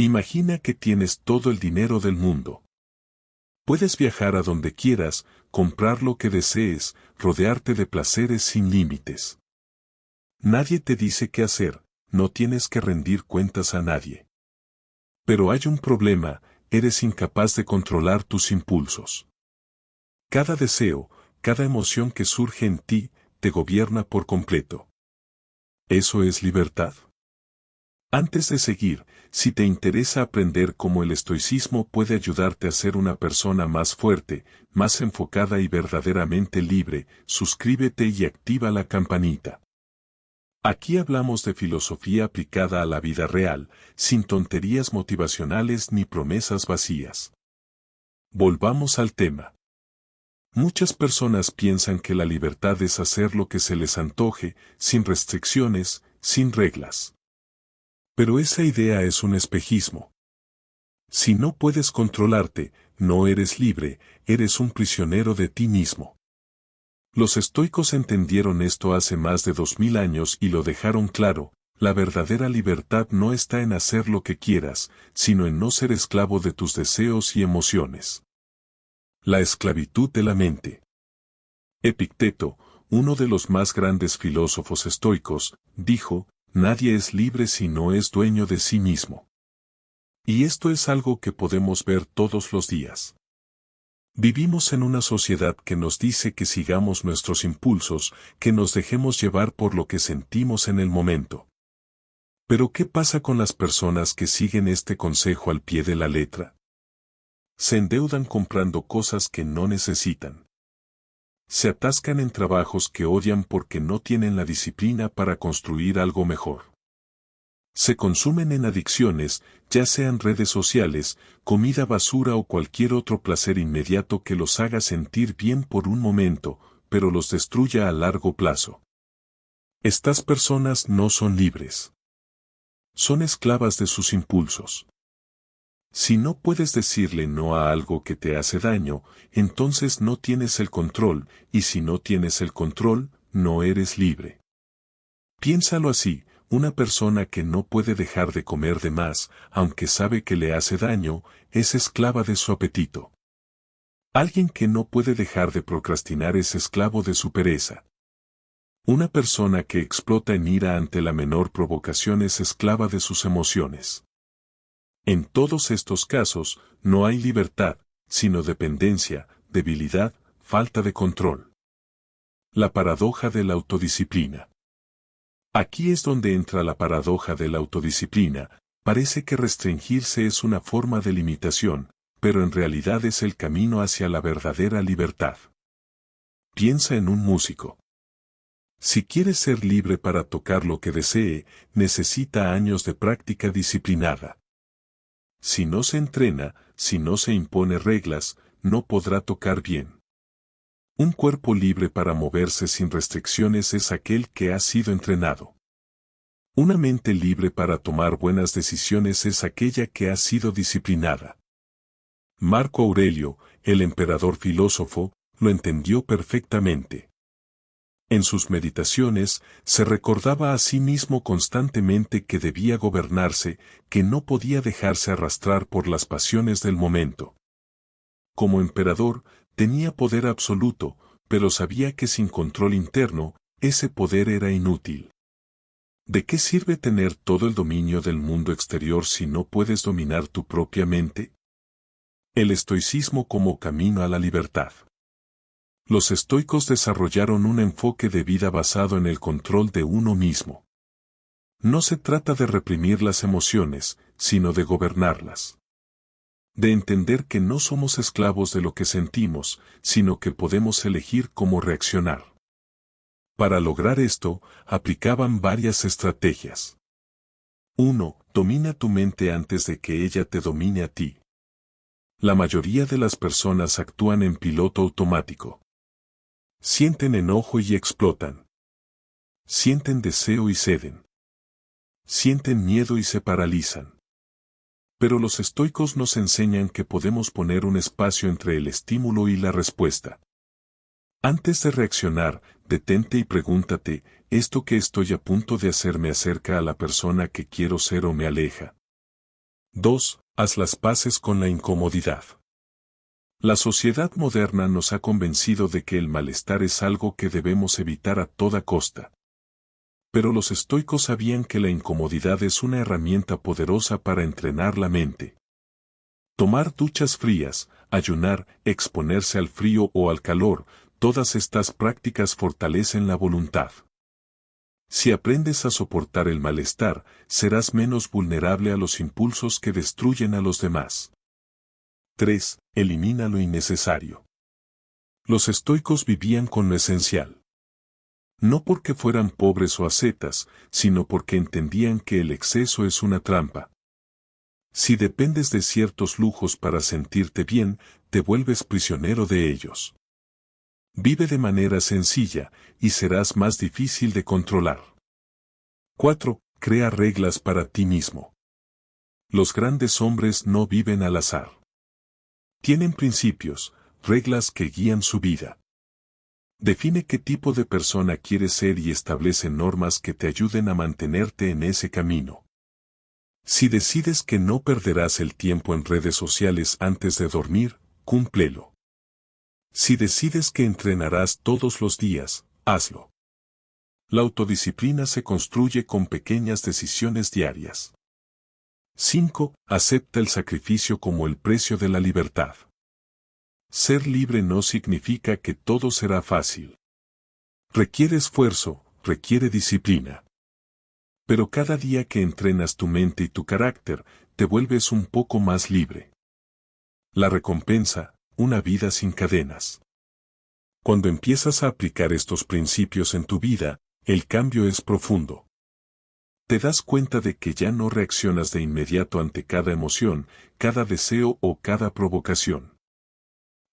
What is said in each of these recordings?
Imagina que tienes todo el dinero del mundo. Puedes viajar a donde quieras, comprar lo que desees, rodearte de placeres sin límites. Nadie te dice qué hacer, no tienes que rendir cuentas a nadie. Pero hay un problema, eres incapaz de controlar tus impulsos. Cada deseo, cada emoción que surge en ti, te gobierna por completo. ¿Eso es libertad? Antes de seguir, si te interesa aprender cómo el estoicismo puede ayudarte a ser una persona más fuerte, más enfocada y verdaderamente libre, suscríbete y activa la campanita. Aquí hablamos de filosofía aplicada a la vida real, sin tonterías motivacionales ni promesas vacías. Volvamos al tema. Muchas personas piensan que la libertad es hacer lo que se les antoje, sin restricciones, sin reglas. Pero esa idea es un espejismo. Si no puedes controlarte, no eres libre, eres un prisionero de ti mismo. Los estoicos entendieron esto hace más de 2000 años y lo dejaron claro: la verdadera libertad no está en hacer lo que quieras, sino en no ser esclavo de tus deseos y emociones. La esclavitud de la mente. Epicteto, uno de los más grandes filósofos estoicos, dijo: nadie es libre si no es dueño de sí mismo. Y esto es algo que podemos ver todos los días. Vivimos en una sociedad que nos dice que sigamos nuestros impulsos, que nos dejemos llevar por lo que sentimos en el momento. Pero ¿qué pasa con las personas que siguen este consejo al pie de la letra? Se endeudan comprando cosas que no necesitan. Se atascan en trabajos que odian porque no tienen la disciplina para construir algo mejor. Se consumen en adicciones, ya sean redes sociales, comida basura o cualquier otro placer inmediato que los haga sentir bien por un momento, pero los destruya a largo plazo. Estas personas no son libres. Son esclavas de sus impulsos. Si no puedes decirle no a algo que te hace daño, entonces no tienes el control, y si no tienes el control, no eres libre. Piénsalo así: una persona que no puede dejar de comer de más, aunque sabe que le hace daño, es esclava de su apetito. Alguien que no puede dejar de procrastinar es esclavo de su pereza. Una persona que explota en ira ante la menor provocación es esclava de sus emociones. En todos estos casos, no hay libertad, sino dependencia, debilidad, falta de control. La paradoja de la autodisciplina. Aquí es donde entra la paradoja de la autodisciplina. Parece que restringirse es una forma de limitación, pero en realidad es el camino hacia la verdadera libertad. Piensa en un músico. Si quiere ser libre para tocar lo que desee, necesita años de práctica disciplinada. Si no se entrena, si no se impone reglas, no podrá tocar bien. Un cuerpo libre para moverse sin restricciones es aquel que ha sido entrenado. Una mente libre para tomar buenas decisiones es aquella que ha sido disciplinada. Marco Aurelio, el emperador filósofo, lo entendió perfectamente. En sus meditaciones, se recordaba a sí mismo constantemente que debía gobernarse, que no podía dejarse arrastrar por las pasiones del momento. Como emperador, tenía poder absoluto, pero sabía que sin control interno, ese poder era inútil. ¿De qué sirve tener todo el dominio del mundo exterior si no puedes dominar tu propia mente? El estoicismo como camino a la libertad. Los estoicos desarrollaron un enfoque de vida basado en el control de uno mismo. No se trata de reprimir las emociones, sino de gobernarlas. De entender que no somos esclavos de lo que sentimos, sino que podemos elegir cómo reaccionar. Para lograr esto, aplicaban varias estrategias. 1. Domina tu mente antes de que ella te domine a ti. La mayoría de las personas actúan en piloto automático. Sienten enojo y explotan. Sienten deseo y ceden. Sienten miedo y se paralizan. Pero los estoicos nos enseñan que podemos poner un espacio entre el estímulo y la respuesta. Antes de reaccionar, detente y pregúntate: ¿esto que estoy a punto de hacer me acerca a la persona que quiero ser o me aleja? 2. Haz las paces con la incomodidad. La sociedad moderna nos ha convencido de que el malestar es algo que debemos evitar a toda costa. Pero los estoicos sabían que la incomodidad es una herramienta poderosa para entrenar la mente. Tomar duchas frías, ayunar, exponerse al frío o al calor, todas estas prácticas fortalecen la voluntad. Si aprendes a soportar el malestar, serás menos vulnerable a los impulsos que destruyen a los demás. 3. Elimina lo innecesario. Los estoicos vivían con lo esencial. No porque fueran pobres o ascetas, sino porque entendían que el exceso es una trampa. Si dependes de ciertos lujos para sentirte bien, te vuelves prisionero de ellos. Vive de manera sencilla, y serás más difícil de controlar. 4. Crea reglas para ti mismo. Los grandes hombres no viven al azar. Tienen principios, reglas que guían su vida. Define qué tipo de persona quieres ser y establece normas que te ayuden a mantenerte en ese camino. Si decides que no perderás el tiempo en redes sociales antes de dormir, cúmplelo. Si decides que entrenarás todos los días, hazlo. La autodisciplina se construye con pequeñas decisiones diarias. 5. Acepta el sacrificio como el precio de la libertad. Ser libre no significa que todo será fácil. Requiere esfuerzo, requiere disciplina. Pero cada día que entrenas tu mente y tu carácter, te vuelves un poco más libre. La recompensa, una vida sin cadenas. Cuando empiezas a aplicar estos principios en tu vida, el cambio es profundo. Te das cuenta de que ya no reaccionas de inmediato ante cada emoción, cada deseo o cada provocación.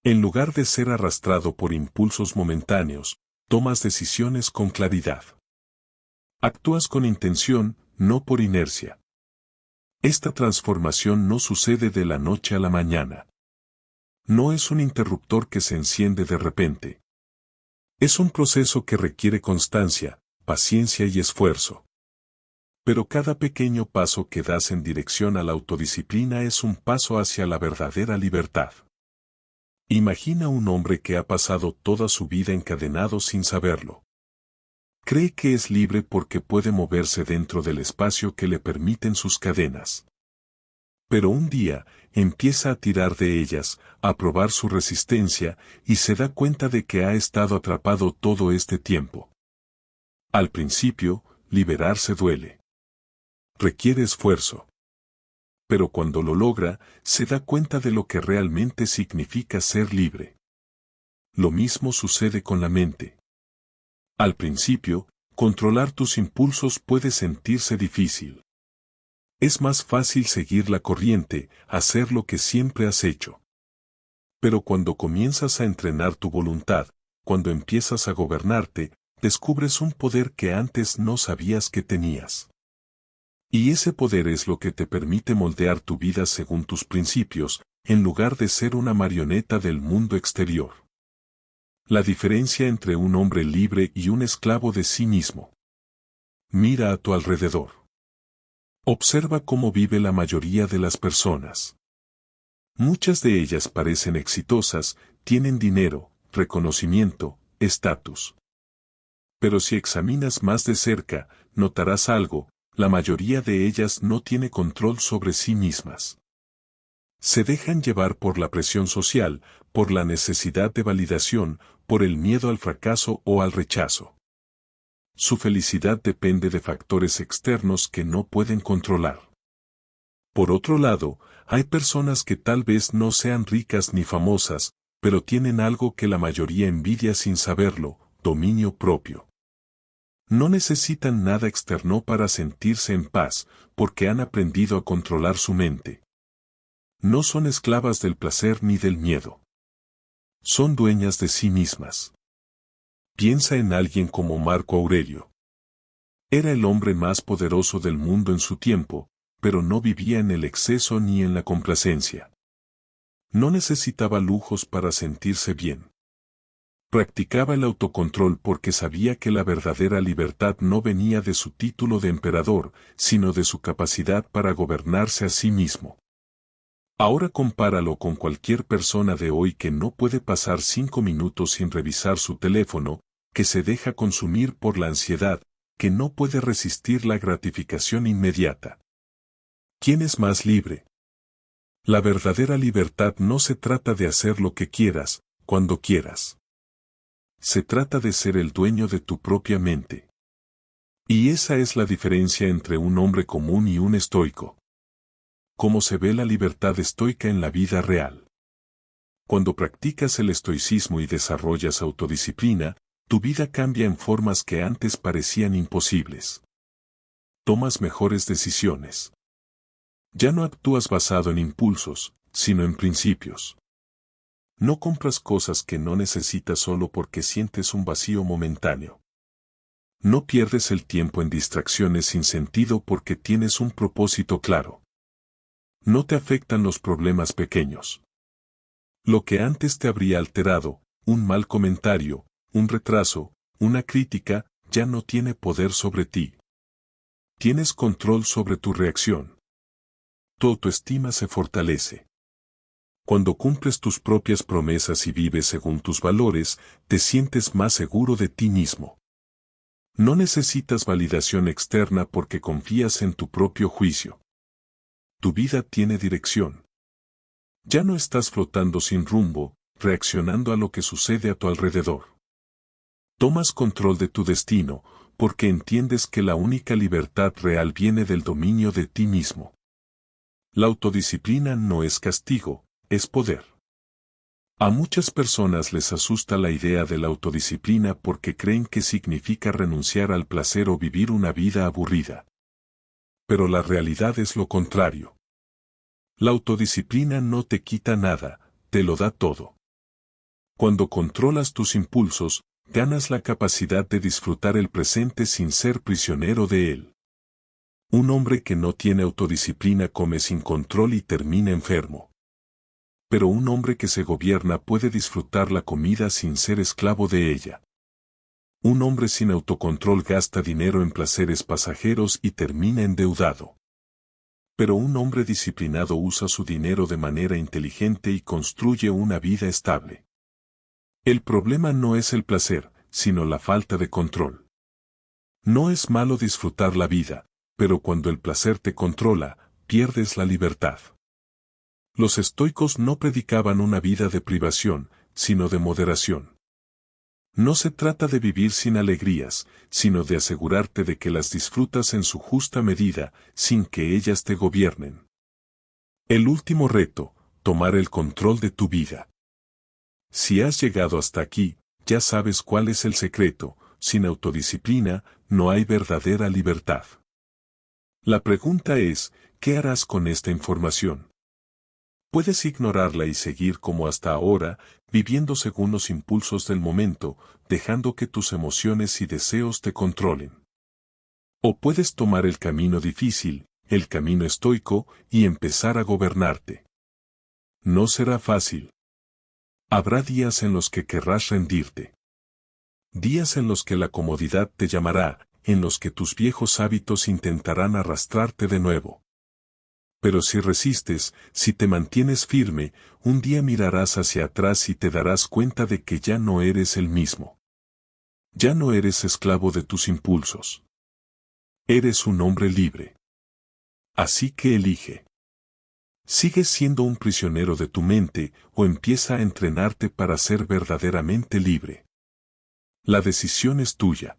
En lugar de ser arrastrado por impulsos momentáneos, tomas decisiones con claridad. Actúas con intención, no por inercia. Esta transformación no sucede de la noche a la mañana. No es un interruptor que se enciende de repente. Es un proceso que requiere constancia, paciencia y esfuerzo. Pero cada pequeño paso que das en dirección a la autodisciplina es un paso hacia la verdadera libertad. Imagina un hombre que ha pasado toda su vida encadenado sin saberlo. Cree que es libre porque puede moverse dentro del espacio que le permiten sus cadenas. Pero un día, empieza a tirar de ellas, a probar su resistencia, y se da cuenta de que ha estado atrapado todo este tiempo. Al principio, liberarse duele. Requiere esfuerzo. Pero cuando lo logra, se da cuenta de lo que realmente significa ser libre. Lo mismo sucede con la mente. Al principio, controlar tus impulsos puede sentirse difícil. Es más fácil seguir la corriente, hacer lo que siempre has hecho. Pero cuando comienzas a entrenar tu voluntad, cuando empiezas a gobernarte, descubres un poder que antes no sabías que tenías. Y ese poder es lo que te permite moldear tu vida según tus principios, en lugar de ser una marioneta del mundo exterior. La diferencia entre un hombre libre y un esclavo de sí mismo. Mira a tu alrededor. Observa cómo vive la mayoría de las personas. Muchas de ellas parecen exitosas, tienen dinero, reconocimiento, estatus. Pero si examinas más de cerca, notarás algo: la mayoría de ellas no tiene control sobre sí mismas. Se dejan llevar por la presión social, por la necesidad de validación, por el miedo al fracaso o al rechazo. Su felicidad depende de factores externos que no pueden controlar. Por otro lado, hay personas que tal vez no sean ricas ni famosas, pero tienen algo que la mayoría envidia sin saberlo: dominio propio. No necesitan nada externo para sentirse en paz, porque han aprendido a controlar su mente. No son esclavas del placer ni del miedo. Son dueñas de sí mismas. Piensa en alguien como Marco Aurelio. Era el hombre más poderoso del mundo en su tiempo, pero no vivía en el exceso ni en la complacencia. No necesitaba lujos para sentirse bien. Practicaba el autocontrol porque sabía que la verdadera libertad no venía de su título de emperador, sino de su capacidad para gobernarse a sí mismo. Ahora compáralo con cualquier persona de hoy que no puede pasar 5 minutos sin revisar su teléfono, que se deja consumir por la ansiedad, que no puede resistir la gratificación inmediata. ¿Quién es más libre? La verdadera libertad no se trata de hacer lo que quieras, cuando quieras. Se trata de ser el dueño de tu propia mente. Y esa es la diferencia entre un hombre común y un estoico. ¿Cómo se ve la libertad estoica en la vida real? Cuando practicas el estoicismo y desarrollas autodisciplina, tu vida cambia en formas que antes parecían imposibles. Tomas mejores decisiones. Ya no actúas basado en impulsos, sino en principios. No compras cosas que no necesitas solo porque sientes un vacío momentáneo. No pierdes el tiempo en distracciones sin sentido porque tienes un propósito claro. No te afectan los problemas pequeños. Lo que antes te habría alterado, un mal comentario, un retraso, una crítica, ya no tiene poder sobre ti. Tienes control sobre tu reacción. Tu autoestima se fortalece. Cuando cumples tus propias promesas y vives según tus valores, te sientes más seguro de ti mismo. No necesitas validación externa porque confías en tu propio juicio. Tu vida tiene dirección. Ya no estás flotando sin rumbo, reaccionando a lo que sucede a tu alrededor. Tomas control de tu destino, porque entiendes que la única libertad real viene del dominio de ti mismo. La autodisciplina no es castigo, es poder. A muchas personas les asusta la idea de la autodisciplina porque creen que significa renunciar al placer o vivir una vida aburrida. Pero la realidad es lo contrario. La autodisciplina no te quita nada, te lo da todo. Cuando controlas tus impulsos, ganas la capacidad de disfrutar el presente sin ser prisionero de él. Un hombre que no tiene autodisciplina come sin control y termina enfermo. Pero un hombre que se gobierna puede disfrutar la comida sin ser esclavo de ella. Un hombre sin autocontrol gasta dinero en placeres pasajeros y termina endeudado. Pero un hombre disciplinado usa su dinero de manera inteligente y construye una vida estable. El problema no es el placer, sino la falta de control. No es malo disfrutar la vida, pero cuando el placer te controla, pierdes la libertad. Los estoicos no predicaban una vida de privación, sino de moderación. No se trata de vivir sin alegrías, sino de asegurarte de que las disfrutas en su justa medida, sin que ellas te gobiernen. El último reto, tomar el control de tu vida. Si has llegado hasta aquí, ya sabes cuál es el secreto: sin autodisciplina, no hay verdadera libertad. La pregunta es, ¿qué harás con esta información? Puedes ignorarla y seguir como hasta ahora, viviendo según los impulsos del momento, dejando que tus emociones y deseos te controlen. O puedes tomar el camino difícil, el camino estoico, y empezar a gobernarte. No será fácil. Habrá días en los que querrás rendirte. Días en los que la comodidad te llamará, en los que tus viejos hábitos intentarán arrastrarte de nuevo. Pero si resistes, si te mantienes firme, un día mirarás hacia atrás y te darás cuenta de que ya no eres el mismo. Ya no eres esclavo de tus impulsos. Eres un hombre libre. Así que elige. ¿Sigues siendo un prisionero de tu mente o empieza a entrenarte para ser verdaderamente libre? La decisión es tuya.